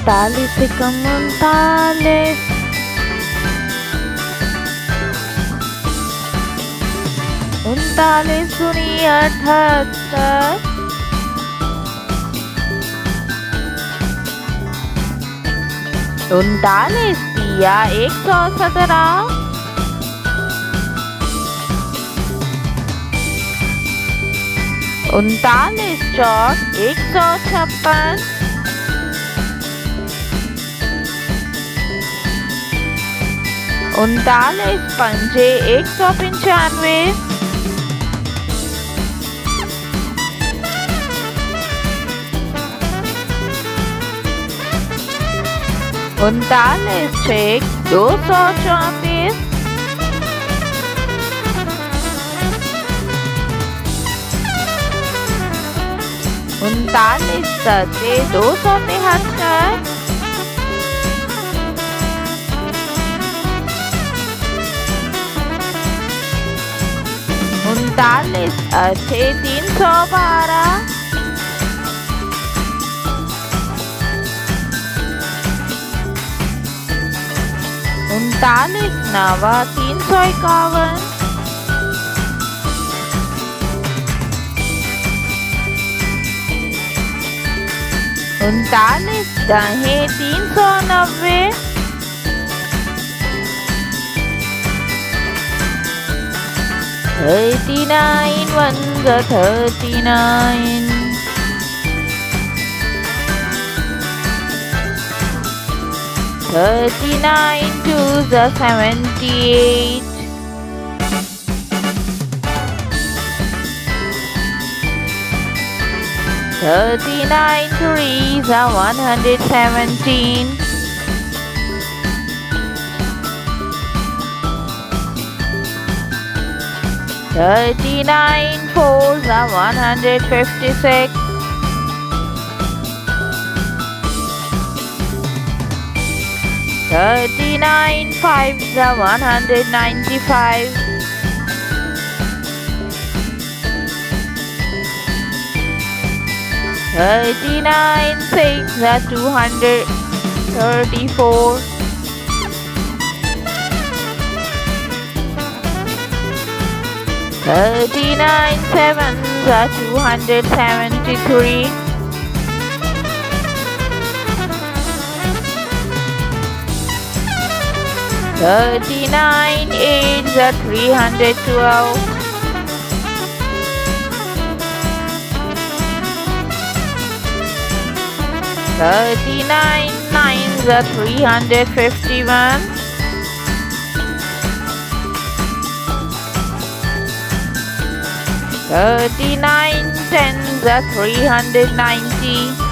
उनतालीस एकम उनतालीस, उनतालीस दूनी 78, उनतालीस तिया 117, उनतालीस चौक 156, उनतालीस पंजे 195, उनतालीस छः 234, उनतालीस सत्ते 273, उनतालीस अच्छे 312, उनतालीस नवा 351, उनतालीस दहे 390, $39 ones are $39, $39 twos are $78, $39 threes are $117, $39 fours are $156, $39 fives are $195, $39 six are $234, $39 sevens are $273, $39 eights are $312, $39 nines are $351, $39 tens are $390,